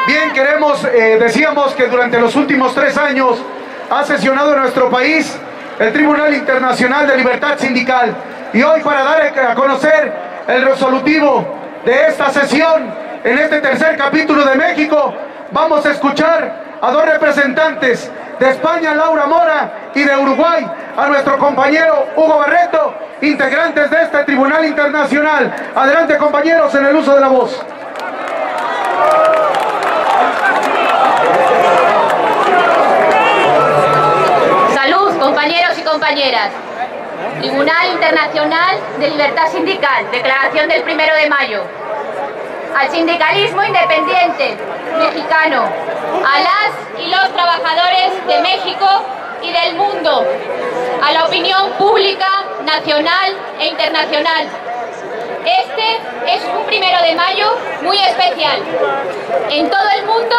Bien, decíamos que durante los últimos 3 años ha sesionado en nuestro país el Tribunal Internacional de Libertad Sindical. Y hoy, para dar a conocer el resolutivo de esta sesión, en este tercer capítulo de México, vamos a escuchar a 2 representantes de España, Laura Mora, y de Uruguay, a nuestro compañero Hugo Barreto, integrantes de este Tribunal Internacional. Adelante, compañeros, en el uso de la voz. Salud, compañeros y compañeras. Tribunal Internacional de Libertad Sindical, declaración del 1 de mayo. Al sindicalismo independiente mexicano, a las y los trabajadores de México y del mundo, a la opinión pública, nacional e internacional. Este es un 1 de mayo muy especial. En todo el mundo,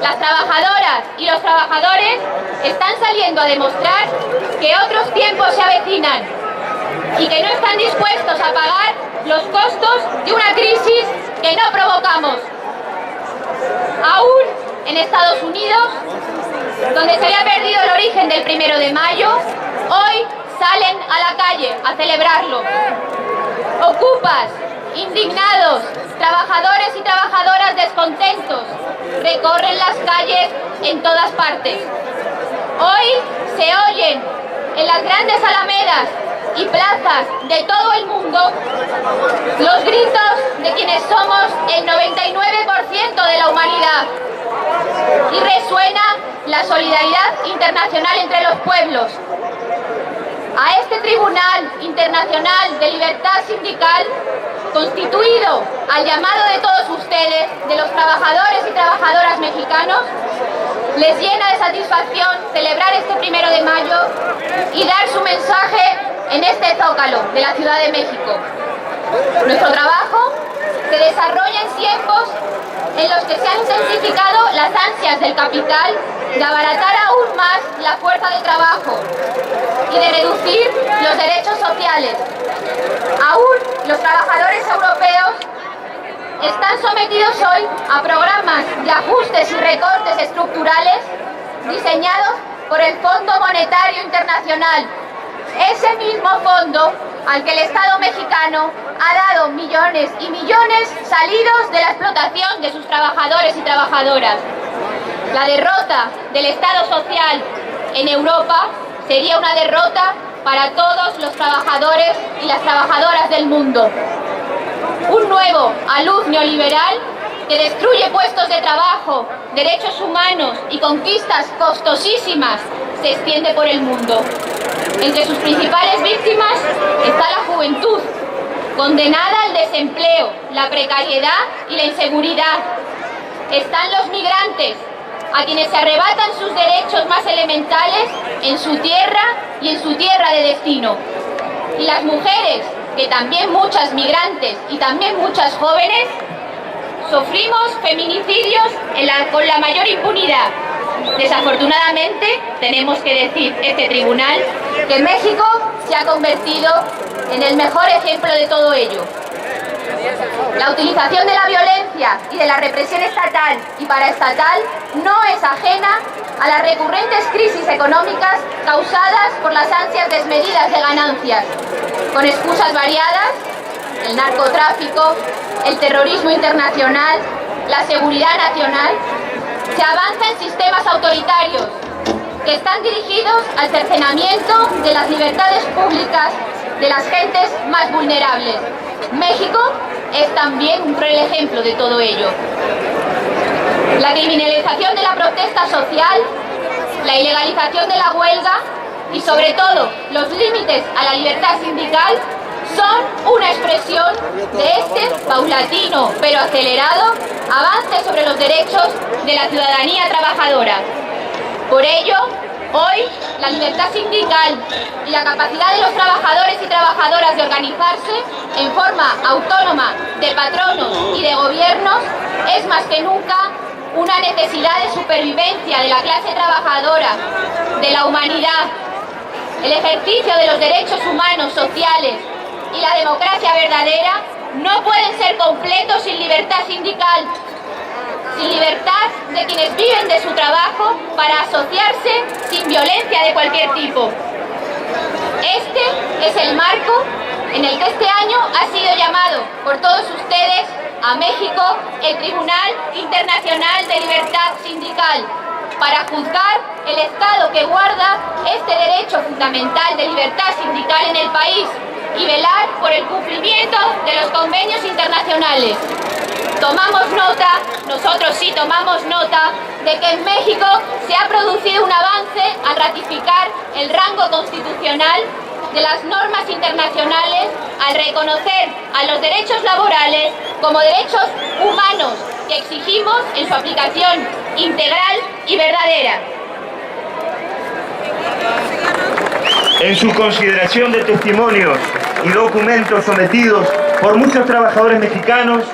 las trabajadoras y los trabajadores están saliendo a demostrar que otros tiempos se avecinan y que no están dispuestos a pagar los costos de una crisis que no provocamos. Aún en Estados Unidos, donde se había perdido el origen del 1 de mayo, hoy salen a la calle a celebrarlo. Ocupas, indignados, trabajadores y trabajadoras descontentos, recorren las calles en todas partes. Hoy se oyen en las grandes alamedas y plazas de todo el mundo los gritos de quienes somos el 99% de la humanidad, y resuena la solidaridad internacional entre los pueblos. A este Tribunal Internacional de Libertad Sindical, constituido al llamado de todos ustedes, de los trabajadores y trabajadoras mexicanos, les llena de satisfacción celebrar este 1 de mayo y dar su mensaje en este zócalo de la Ciudad de México. Nuestro trabajo se desarrolla en tiempos en los que se han intensificado las ansias del capital de abaratar aún más la fuerza de trabajo y de reducir los derechos sociales. Aún los trabajadores europeos están sometidos hoy a programas de ajustes y recortes estructurales diseñados por el Fondo Monetario Internacional, ese mismo fondo al que el Estado mexicano ha dado millones y millones salidos de la explotación de sus trabajadores y trabajadoras. La derrota del Estado social en Europa sería una derrota para todos los trabajadores y las trabajadoras del mundo. Un nuevo alud neoliberal que destruye puestos de trabajo, derechos humanos y conquistas costosísimas se extiende por el mundo. Entre sus principales víctimas está la juventud, condenada al desempleo, la precariedad y la inseguridad. Están los migrantes, a quienes se arrebatan sus derechos más elementales en su tierra y en su tierra de destino. Y las mujeres, que también muchas migrantes y también muchas jóvenes, sufrimos feminicidios con la mayor impunidad. Desafortunadamente, tenemos que decir este tribunal que México se ha convertido en el mejor ejemplo de todo ello. La utilización de la violencia y de la represión estatal y paraestatal no es ajena a las recurrentes crisis económicas causadas por las ansias desmedidas de ganancias, con excusas variadas: el narcotráfico, el terrorismo internacional, la seguridad nacional. Se avanza en sistemas autoritarios que están dirigidos al cercenamiento de las libertades públicas de las gentes más vulnerables. México es también un cruel ejemplo de todo ello. La criminalización de la protesta social, la ilegalización de la huelga y, sobre todo, los límites a la libertad sindical son una expresión de este paulatino pero acelerado avance sobre los derechos de la ciudadanía trabajadora. Por ello, hoy la libertad sindical y la capacidad de los trabajadores y trabajadoras de organizarse en forma autónoma de patronos y de gobiernos es más que nunca una necesidad de supervivencia de la clase trabajadora, de la humanidad. El ejercicio de los derechos humanos, sociales y la democracia verdadera no pueden ser completos sin libertad sindical. Sin libertad de quienes viven de su trabajo para asociarse sin violencia de cualquier tipo. Este es el marco en el que este año ha sido llamado por todos ustedes a México el Tribunal Internacional de Libertad Sindical, para juzgar el Estado que guarda este derecho fundamental de libertad sindical en el país y velar por el cumplimiento de los convenios internacionales. Tomamos nota, nosotros sí tomamos nota, de que en México se ha producido un avance al ratificar el rango constitucional de las normas internacionales, al reconocer a los derechos laborales como derechos humanos que exigimos en su aplicación integral y verdadera. En su consideración de testimonios y documentos sometidos por muchos trabajadores mexicanos,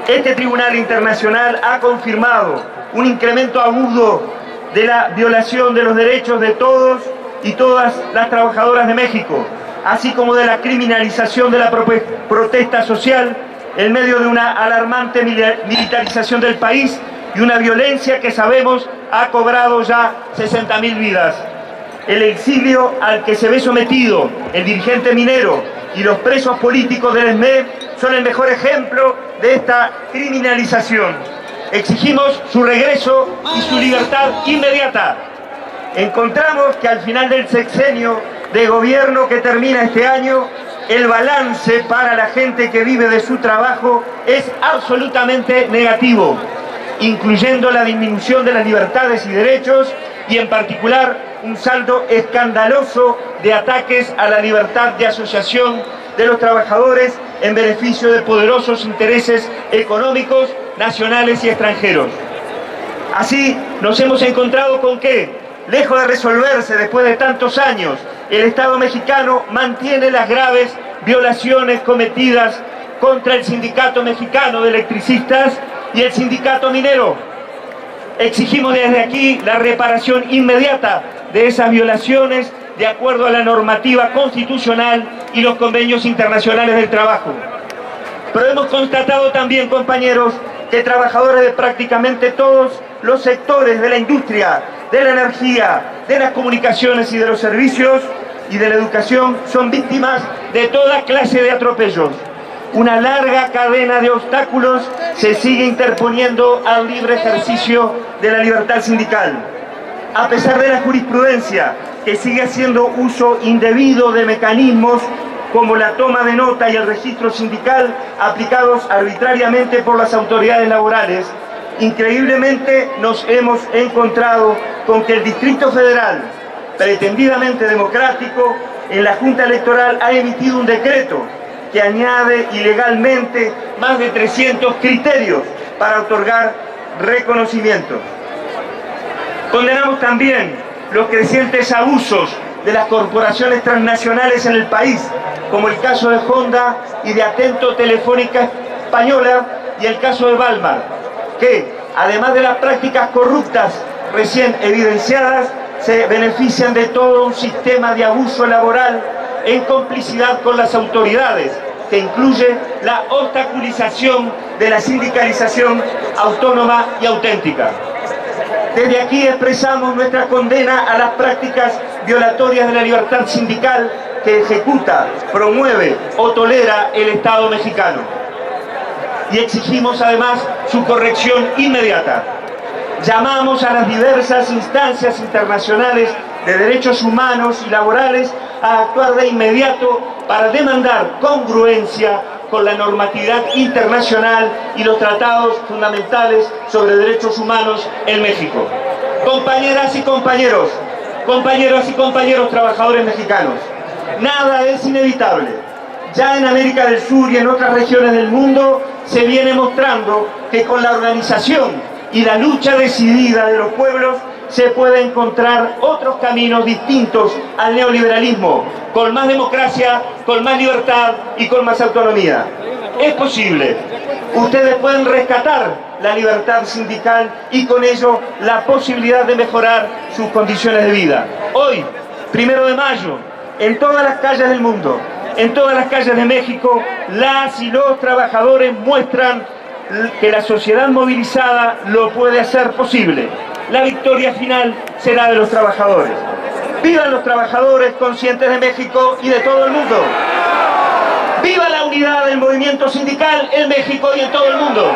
este Tribunal Internacional ha confirmado un incremento agudo de la violación de los derechos de todos y todas las trabajadoras de México, así como de la criminalización de la protesta social en medio de una alarmante militarización del país y una violencia que sabemos ha cobrado ya 60.000 vidas. El exilio al que se ve sometido el dirigente minero y los presos políticos del ESME son el mejor ejemplo de esta criminalización. Exigimos su regreso y su libertad inmediata. Encontramos que al final del sexenio de gobierno que termina este año, el balance para la gente que vive de su trabajo es absolutamente negativo, incluyendo la disminución de las libertades y derechos y en particular un saldo escandaloso de ataques a la libertad de asociación de los trabajadores en beneficio de poderosos intereses económicos, nacionales y extranjeros. Así nos hemos encontrado con que, lejos de resolverse después de tantos años, el Estado mexicano mantiene las graves violaciones cometidas contra el Sindicato Mexicano de Electricistas y el Sindicato Minero. Exigimos desde aquí la reparación inmediata de esas violaciones de acuerdo a la normativa constitucional y los convenios internacionales del trabajo. Pero hemos constatado también, compañeros, que trabajadores de prácticamente todos los sectores de la industria, de la energía, de las comunicaciones y de los servicios y de la educación son víctimas de toda clase de atropellos. Una larga cadena de obstáculos se sigue interponiendo al libre ejercicio de la libertad sindical. A pesar de la jurisprudencia que sigue haciendo uso indebido de mecanismos como la toma de nota y el registro sindical aplicados arbitrariamente por las autoridades laborales, increíblemente nos hemos encontrado con que el Distrito Federal, pretendidamente democrático, en la Junta Electoral ha emitido un decreto que añade ilegalmente más de 300 criterios para otorgar reconocimientos. Condenamos también los crecientes abusos de las corporaciones transnacionales en el país, como el caso de Honda y de Atento Telefónica Española y el caso de Valmar, que, además de las prácticas corruptas recién evidenciadas, se benefician de todo un sistema de abuso laboral en complicidad con las autoridades, que incluye la obstaculización de la sindicalización autónoma y auténtica. Desde aquí expresamos nuestra condena a las prácticas violatorias de la libertad sindical que ejecuta, promueve o tolera el Estado mexicano. Y exigimos además su corrección inmediata. Llamamos a las diversas instancias internacionales de derechos humanos y laborales a actuar de inmediato para demandar congruencia con la normatividad internacional y los tratados fundamentales sobre derechos humanos en México. Compañeras y compañeros, compañeras y compañeros trabajadores mexicanos, nada es inevitable. Ya en América del Sur y en otras regiones del mundo se viene mostrando que con la organización y la lucha decidida de los pueblos se puede encontrar otros caminos distintos al neoliberalismo, con más democracia, con más libertad y con más autonomía. Es posible. Ustedes pueden rescatar la libertad sindical y con ello la posibilidad de mejorar sus condiciones de vida. Hoy, 1 de mayo, en todas las calles del mundo, en todas las calles de México, las y los trabajadores muestran que la sociedad movilizada lo puede hacer posible. La victoria final será de los trabajadores. ¡Vivan los trabajadores conscientes de México y de todo el mundo! ¡Viva la unidad del movimiento sindical en México y en todo el mundo!